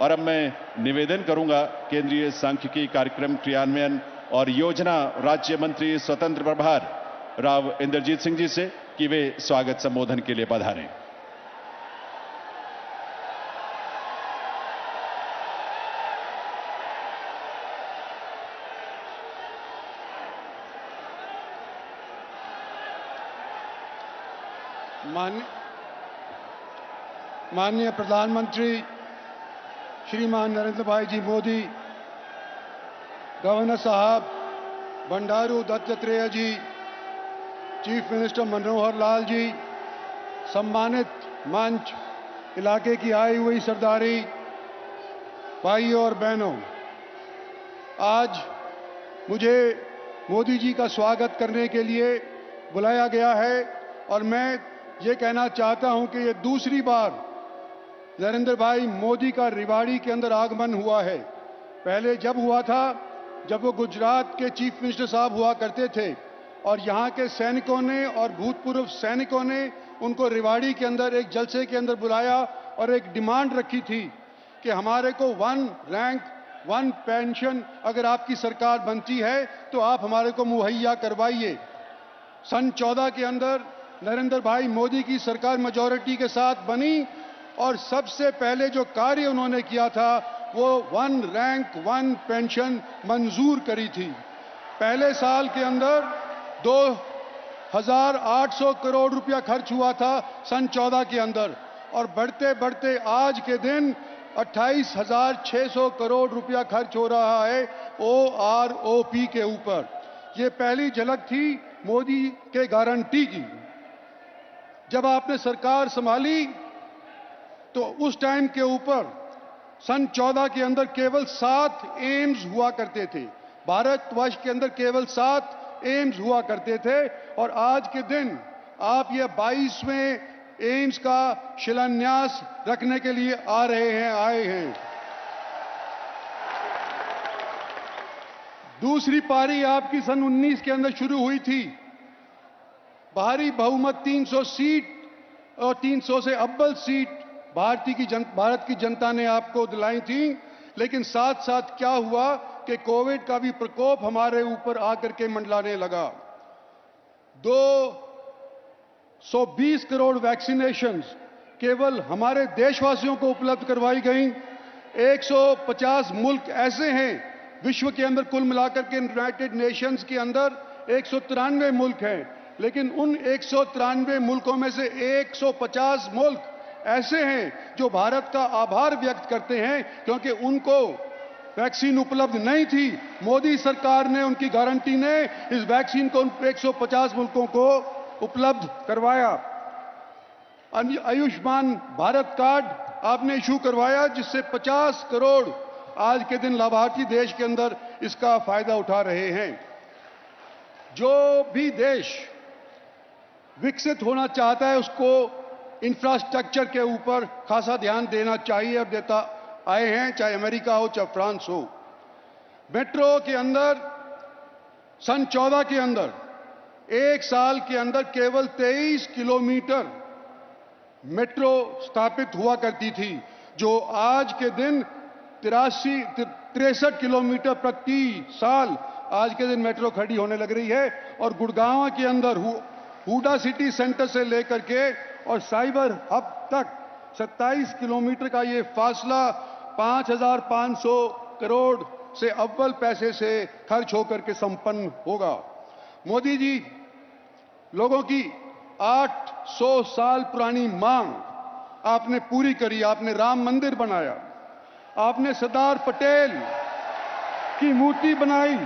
और अब मैं निवेदन करूंगा केंद्रीय सांख्यिकी कार्यक्रम क्रियान्वयन और योजना राज्य मंत्री स्वतंत्र प्रभार राव इंद्रजीत सिंह जी से कि वे स्वागत संबोधन के लिए पधारें। माननीय प्रधानमंत्री श्रीमान नरेंद्र भाई जी मोदी, गवर्नर साहब बंडारू दत्तात्रेय जी, चीफ मिनिस्टर मनोहर लाल जी, सम्मानित मंच, इलाके की आई हुई सरदारी, भाइयों और बहनों, आज मुझे मोदी जी का स्वागत करने के लिए बुलाया गया है और मैं ये कहना चाहता हूं कि ये दूसरी बार नरेंद्र भाई मोदी का रेवाड़ी के अंदर आगमन हुआ है। पहले जब हुआ था, जब वो गुजरात के चीफ मिनिस्टर साहब हुआ करते थे और यहाँ के सैनिकों ने और भूतपूर्व सैनिकों ने उनको रेवाड़ी के अंदर एक जलसे के अंदर बुलाया और एक डिमांड रखी थी कि हमारे को 1 रैंक 1 पेंशन अगर आपकी सरकार बनती है तो आप हमारे को मुहैया करवाइए। सन 14 के अंदर नरेंद्र भाई मोदी की सरकार मेजॉरिटी के साथ बनी और सबसे पहले जो कार्य उन्होंने किया था वो 1 रैंक 1 पेंशन मंजूर करी थी। पहले साल के अंदर 2,800 करोड़ रुपया खर्च हुआ था सन 14 के अंदर और बढ़ते बढ़ते आज के दिन 28,600 करोड़ रुपया खर्च हो रहा है OROP के ऊपर। ये पहली झलक थी मोदी के गारंटी की। जब आपने सरकार संभाली तो उस टाइम के ऊपर सन 14 के अंदर केवल 7 एम्स हुआ करते थे। भारतवर्ष के अंदर केवल 7 एम्स हुआ करते थे और आज के दिन आप ये 22वें एम्स का शिलान्यास रखने के लिए आए हैं। दूसरी पारी आपकी सन 19 के अंदर शुरू हुई थी। भारी बहुमत 300 सीट और 300 से अव्वल सीट भारत की जनता ने आपको दिलाई थी। लेकिन साथ साथ क्या हुआ कि कोविड का भी प्रकोप हमारे ऊपर आकर के मंडलाने लगा। 220 करोड़ वैक्सीनेशंस केवल हमारे देशवासियों को उपलब्ध करवाई गई। 150 मुल्क ऐसे हैं विश्व के अंदर, कुल मिलाकर के यूनाइटेड नेशंस के अंदर 193 मुल्क हैं, लेकिन उन 193 मुल्कों में से 150 मुल्क ऐसे हैं जो भारत का आभार व्यक्त करते हैं क्योंकि उनको वैक्सीन उपलब्ध नहीं थी। मोदी सरकार ने, उनकी गारंटी ने इस वैक्सीन को 150 मुल्कों को उपलब्ध करवाया। आयुष्मान भारत कार्ड आपने इशू करवाया जिससे 50 करोड़ आज के दिन लाभार्थी देश के अंदर इसका फायदा उठा रहे हैं। जो भी देश विकसित होना चाहता है उसको इंफ्रास्ट्रक्चर के ऊपर खासा ध्यान देना चाहिए और देता आए हैं, चाहे अमेरिका हो चाहे फ्रांस हो। मेट्रो के अंदर सन 14 के अंदर एक साल के अंदर केवल 23 किलोमीटर मेट्रो स्थापित हुआ करती थी, जो आज के दिन 63 किलोमीटर प्रति साल आज के दिन मेट्रो खड़ी होने लग रही है। और गुड़गांव के अंदर हुडा सिटी सेंटर से लेकर के और साइबर हब तक 27 किलोमीटर का ये फासला 5,500 करोड़ से अव्वल पैसे से खर्च होकर के संपन्न होगा। मोदी जी, लोगों की 800 साल पुरानी मांग आपने पूरी करी। आपने राम मंदिर बनाया, आपने सरदार पटेल की मूर्ति बनाई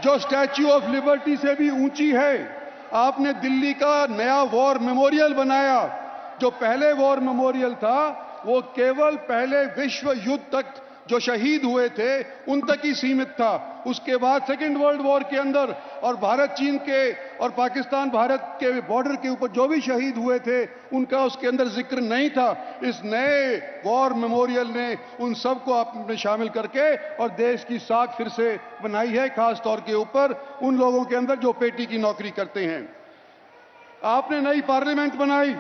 जो स्टैच्यू ऑफ लिबर्टी से भी ऊंची है। आपने दिल्ली का नया वॉर मेमोरियल बनाया। जो पहले वॉर मेमोरियल था वो केवल पहले विश्व युद्ध तक जो शहीद हुए थे उन तक ही सीमित था। उसके बाद सेकेंड वर्ल्ड वॉर के अंदर और भारत चीन के और पाकिस्तान भारत के बॉर्डर के ऊपर जो भी शहीद हुए थे उनका उसके अंदर जिक्र नहीं था। इस नए वॉर मेमोरियल ने उन सबको आपने शामिल करके और देश की साख फिर से बनाई है, खास तौर के ऊपर उन लोगों के अंदर जो पेटी की नौकरी करते हैं। आपने नई पार्लियामेंट बनाई,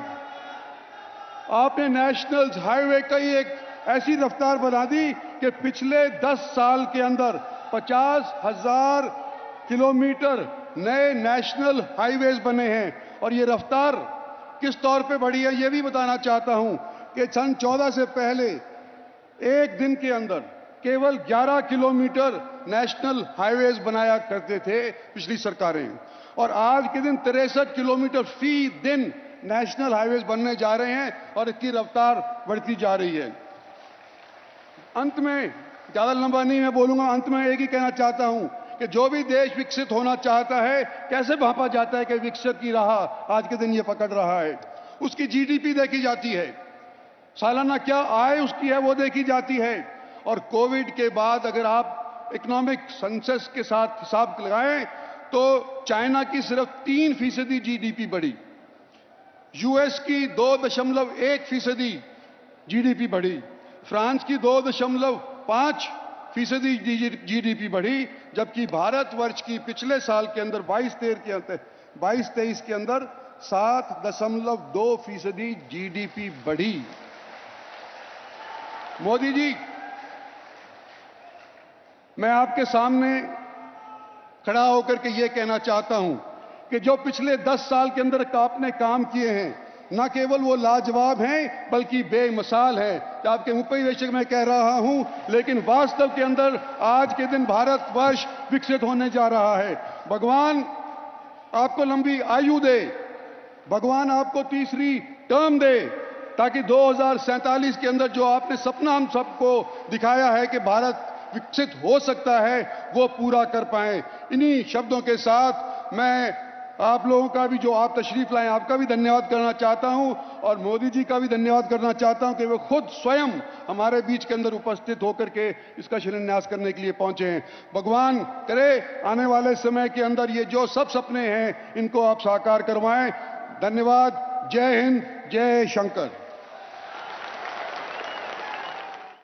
आपने नेशनल हाईवे का ही एक ऐसी रफ्तार बना दी कि पिछले 10 साल के अंदर 50,000 किलोमीटर नए नेशनल हाईवेज बने हैं। और ये रफ्तार किस तौर पे बढ़ी है ये भी बताना चाहता हूं कि सन 14 से पहले एक दिन के अंदर केवल 11 किलोमीटर नेशनल हाईवेज बनाया करते थे पिछली सरकारें, और आज के दिन 63 किलोमीटर फी दिन नेशनल हाईवेज बनने जा रहे हैं और इसकी रफ्तार बढ़ती जा रही है। अंत में, ज्यादा लंबा नहीं मैं बोलूंगा, अंत में एक ही कहना चाहता हूं कि जो भी देश विकसित होना चाहता है, कैसे भांपा जाता है कि विकसित की राह आज के दिन ये पकड़ रहा है। उसकी जीडीपी देखी जाती है, सालाना क्या आय उसकी है वो देखी जाती है। और कोविड के बाद अगर आप इकोनॉमिक सेंसस के साथ हिसाब लगाएं तो चाइना की सिर्फ 3% जीडीपी बढ़ी, यूएस की 2.1% जीडीपी बढ़ी, फ्रांस की 2.5% जीडीपी बढ़ी, जबकि भारतवर्ष की पिछले साल के अंदर 22-23 के अंदर 7.2% जीडीपी बढ़ी। मोदी जी, मैं आपके सामने खड़ा होकर के ये कहना चाहता हूं कि जो पिछले 10 साल के अंदर आपने काम किए हैं, न केवल वो लाजवाब हैं बल्कि बेमिसाल हैं। आपके उपनिवेशक मैं कह रहा हूं, लेकिन वास्तव के अंदर आज के दिन भारतवर्ष विकसित होने जा रहा है। भगवान आपको लंबी आयु दे, भगवान आपको तीसरी टर्म दे, ताकि 2047 के अंदर जो आपने सपना हम सबको दिखाया है कि भारत विकसित हो सकता है, वो पूरा कर पाए। इन्हीं शब्दों के साथ मैं आप लोगों का भी, जो आप तशरीफ लाए, आपका भी धन्यवाद करना चाहता हूं, और मोदी जी का भी धन्यवाद करना चाहता हूं कि वो खुद स्वयं हमारे बीच के अंदर उपस्थित होकर के इसका शिलान्यास करने के लिए पहुंचे हैं। भगवान करे आने वाले समय के अंदर ये जो सब सपने हैं इनको आप साकार करवाएं। धन्यवाद। जय हिंद, जय शंकर।